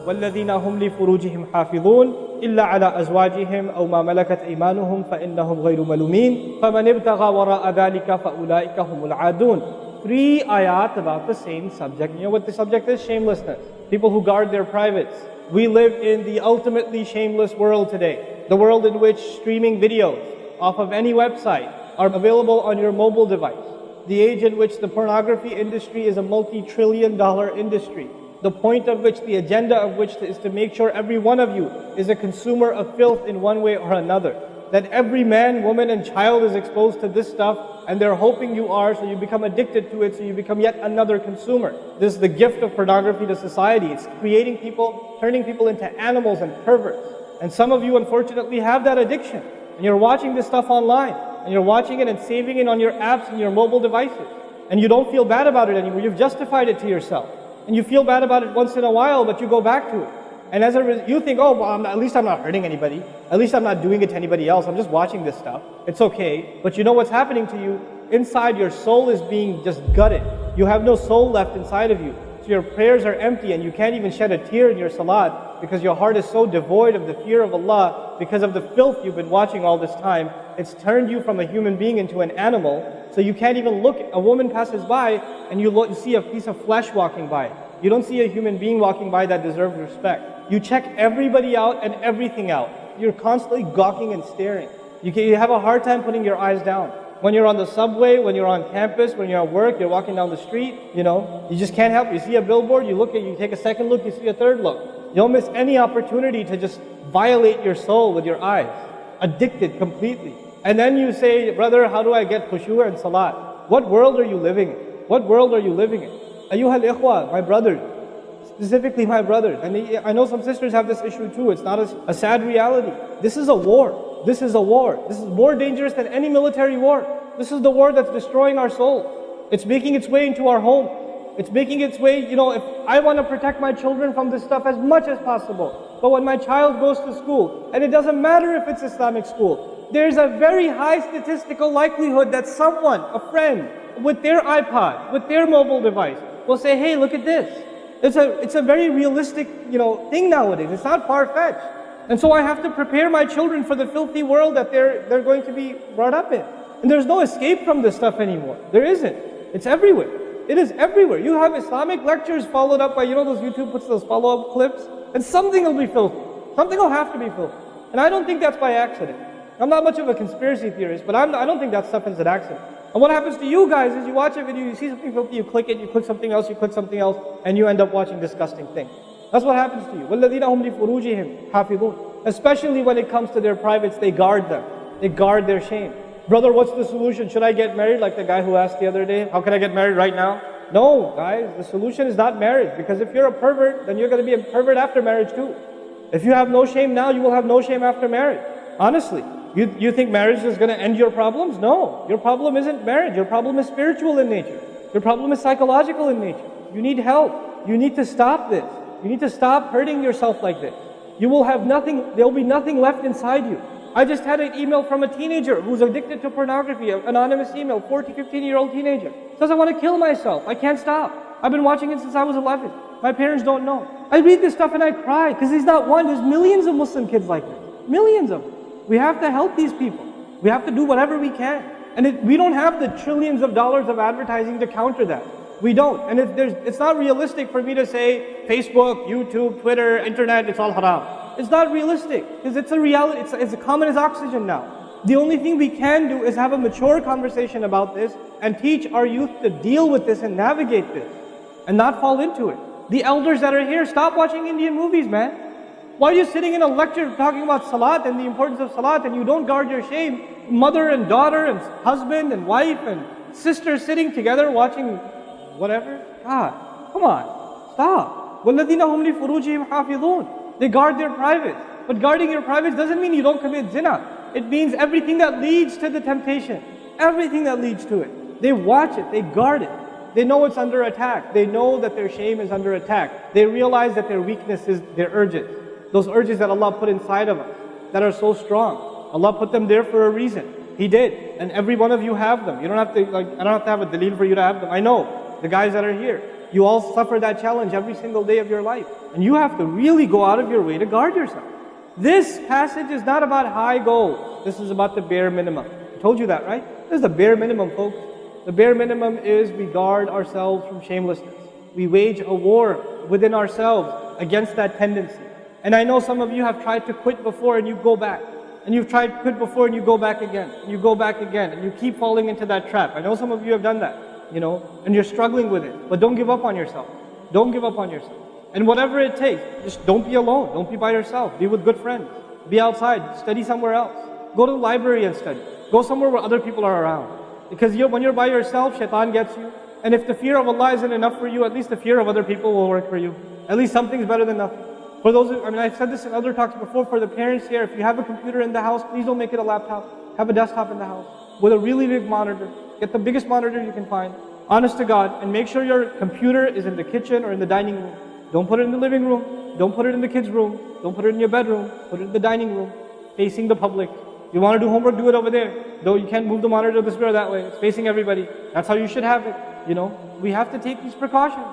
وَالَّذِينَ هُمْ لِفُرُوجِهِمْ حَافِظُونَ إِلَّا عَلَى أَزْوَاجِهِمْ أَوْ مَا مَلَكَتْ أَيْمَانُهُمْ فَإِنَّهُم غَيْرُ مَلُومِينَ فَمَنِ ابْتَغَى وَرَاءَ ذَلِكَ فَأُولَٰئِكَ هُمُ الْعَادُونَ. 3 ayat about the same subject. You know what the subject is? Shamelessness. People who guard their privates. We live in the ultimately shameless world today. The world in which streaming videos off of any website are available on your mobile device. The age in which the pornography industry is a multi-trillion-dollar industry. The point of which, the agenda of which is to make sure every one of you is a consumer of filth in one way or another. That every man, woman and child is exposed to this stuff, and they're hoping you are, so you become addicted to it, so you become yet another consumer. This is the gift of pornography to society. It's creating people, turning people into animals and perverts. And some of you unfortunately have that addiction. And you're watching this stuff online. And you're watching it and saving it on your apps and your mobile devices. And you don't feel bad about it anymore. You've justified it to yourself. And you feel bad about it once in a while, but you go back to it. And as a result, you think, oh, well, at least I'm not hurting anybody. At least I'm not doing it to anybody else. I'm just watching this stuff. It's okay. But you know what's happening to you? Inside, your soul is being just gutted. You have no soul left inside of you. So your prayers are empty and you can't even shed a tear in your salat because your heart is so devoid of the fear of Allah because of the filth you've been watching all this time. It's turned you from a human being into an animal. So you can't even look. A woman passes by and you see a piece of flesh walking by. You don't see a human being walking by that deserves respect. You check everybody out and everything out. You're constantly gawking and staring. You have a hard time putting your eyes down. When you're on the subway, when you're on campus, when you're at work, you're walking down the street, you just can't help it. You see a billboard, you look at it, you take a second look, you see a third look. You don't miss any opportunity to just violate your soul with your eyes. Addicted completely. And then you say, brother, how do I get khushu' and salat? What world are you living in? What world are you living in? Ayyuhal ikhwa, my brothers, specifically my brothers. And I know some sisters have this issue too. It's not a sad reality. This is a war. This is a war. This is more dangerous than any military war. This is the war that's destroying our soul. It's making its way into our home. It's making its way, if I want to protect my children from this stuff as much as possible. But when my child goes to school, and it doesn't matter if it's Islamic school, there's a very high statistical likelihood that someone, a friend, with their iPod, with their mobile device, will say, hey, look at this. It's a very realistic, thing nowadays. It's not far-fetched. And so I have to prepare my children for the filthy world that they're going to be brought up in. And there's no escape from this stuff anymore. There isn't. It's everywhere. It is everywhere. You have Islamic lectures followed up by, those YouTube puts those follow-up clips, and something will be filthy. Something will have to be filthy. And I don't think that's by accident. I'm not much of a conspiracy theorist, but I don't think that stuff is an accident. And what happens to you guys is you watch a video, you see something filthy, you click it, you click something else, and you end up watching disgusting things. That's what happens to you. وَالَّذِينَ هُمْ لِفُرُوجِهِمْ حَافِظُونَ. Especially when it comes to their privates, they guard them. They guard their shame. Brother, what's the solution? Should I get married? Like the guy who asked the other day, how can I get married right now? No, guys, the solution is not marriage. Because if you're a pervert, then you're going to be a pervert after marriage too. If you have no shame now, you will have no shame after marriage. Honestly. You think marriage is going to end your problems? No. Your problem isn't marriage. Your problem is spiritual in nature. Your problem is psychological in nature. You need help. You need to stop this. You need to stop hurting yourself like this. You will have nothing, there will be nothing left inside you. I just had an email from a teenager who's addicted to pornography, an anonymous email, 14, 15-year-old teenager. Says, I want to kill myself. I can't stop. I've been watching it since I was 11. My parents don't know. I read this stuff and I cry because he's not one. There's millions of Muslim kids like this. Millions of them. We have to help these people. We have to do whatever we can. And we don't have the trillions of dollars of advertising to counter that. We don't. And it's not realistic for me to say Facebook, YouTube, Twitter, internet, it's all haram. It's not realistic because it's a reality. It's as common as oxygen now. The only thing we can do is have a mature conversation about this and teach our youth to deal with this and navigate this and not fall into it. The elders that are here, stop watching Indian movies, man. Why are you sitting in a lecture talking about salat and the importance of salat and you don't guard your shame? Mother and daughter and husband and wife and sister sitting together watching whatever? God, come on, stop. وَالَّذِينَ هُمْ لِفُرُوجِهِمْ حَافِظُونَ. They guard their privates. But guarding your privates doesn't mean you don't commit zina. It means everything that leads to the temptation. Everything that leads to it. They watch it, they guard it. They know it's under attack. They know that their shame is under attack. They realize that their weakness is their urges. Those urges that Allah put inside of us, that are so strong. Allah put them there for a reason. He did. And every one of you have them. You don't have to, I don't have to have a dalil for you to have them. I know the guys that are here. You all suffer that challenge every single day of your life. And you have to really go out of your way to guard yourself. This passage is not about high goals. This is about the bare minimum. I told you that, right? This is the bare minimum, folks. The bare minimum is we guard ourselves from shamelessness. We wage a war within ourselves against that tendency. And I know some of you have tried to quit before and you go back. And you've tried to quit before and you go back again. And you go back again. And you keep falling into that trap. I know some of you have done that, and you're struggling with it. But don't give up on yourself. Don't give up on yourself. And whatever it takes, just don't be alone. Don't be by yourself. Be with good friends. Be outside. Study somewhere else. Go to the library and study. Go somewhere where other people are around. Because when you're by yourself, shaitan gets you. And if the fear of Allah isn't enough for you, at least the fear of other people will work for you. At least something's better than nothing. For those, I've said this in other talks before, for the parents here, if you have a computer in the house, please don't make it a laptop. Have a desktop in the house with a really big monitor. Get the biggest monitor you can find. Honest to God. And make sure your computer is in the kitchen or in the dining room. Don't put it in the living room. Don't put it in the kids' room. Don't put it in your bedroom. Put it in the dining room, facing the public. You want to do homework, do it over there. Though you can't move the monitor this way or that way. It's facing everybody. That's how you should have it. We have to take these precautions.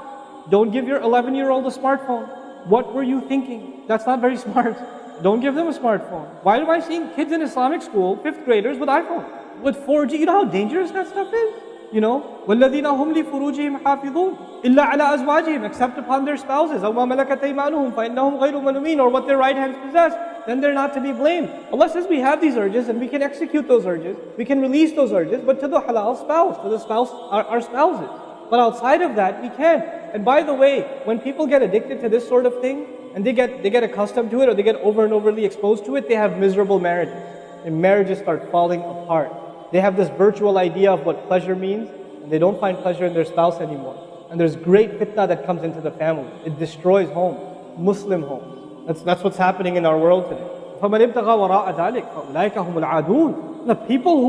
Don't give your 11-year-old a smartphone. What were you thinking? That's not very smart. Don't give them a smartphone. Why am I seeing kids in Islamic school, 5th graders, with iPhone? With 4G, you know how dangerous that stuff is? وَالَّذِينَ هُمْ لِفُرُوجِهِمْ حَافِظُونَ إِلَّا عَلَىٰ أَزْوَاجِهِمْ, except upon their spouses, أَوْ مَا مَلَكَتْ أَيْمَانُهُمْ فَإِنَّهُمْ غَيْرُ مَلُومِينَ, or what their right hands possess, then they're not to be blamed. Allah says we have these urges and we can execute those urges, we can release those urges, but to the halal spouse, to the spouse, our spouses. But outside of that, we can't. And by the way, when people get addicted to this sort of thing, and they get accustomed to it, or they get over and overly exposed to it, they have miserable marriages. And marriages start falling apart. They have this virtual idea of what pleasure means, and they don't find pleasure in their spouse anymore. And there's great fitna that comes into the family. It destroys homes, Muslim homes. That's what's happening in our world today. فَمَنِ ابْتَغَى وَرَاءَ ذَلِكَ فَأُولَٰئِكَ هُمُ الْعَادُونَ. The people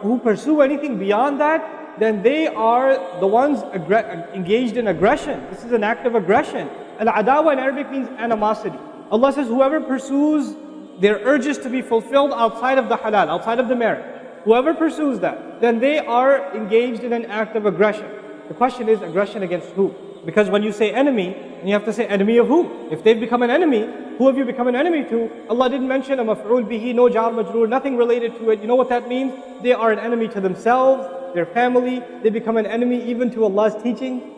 who pursue anything beyond that, then they are the ones engaged in aggression. This is an act of aggression. Al-adawa in Arabic means animosity. Allah says whoever pursues their urges to be fulfilled outside of the halal, outside of the marriage, whoever pursues that, then they are engaged in an act of aggression. The question is, aggression against who? Because when you say enemy, and you have to say enemy of who? If they've become an enemy, who have you become an enemy to? Allah didn't mention a maf'ul bihi, no jar majroor, nothing related to it. You know what that means? They are an enemy to themselves, their family. They become an enemy even to Allah's teaching.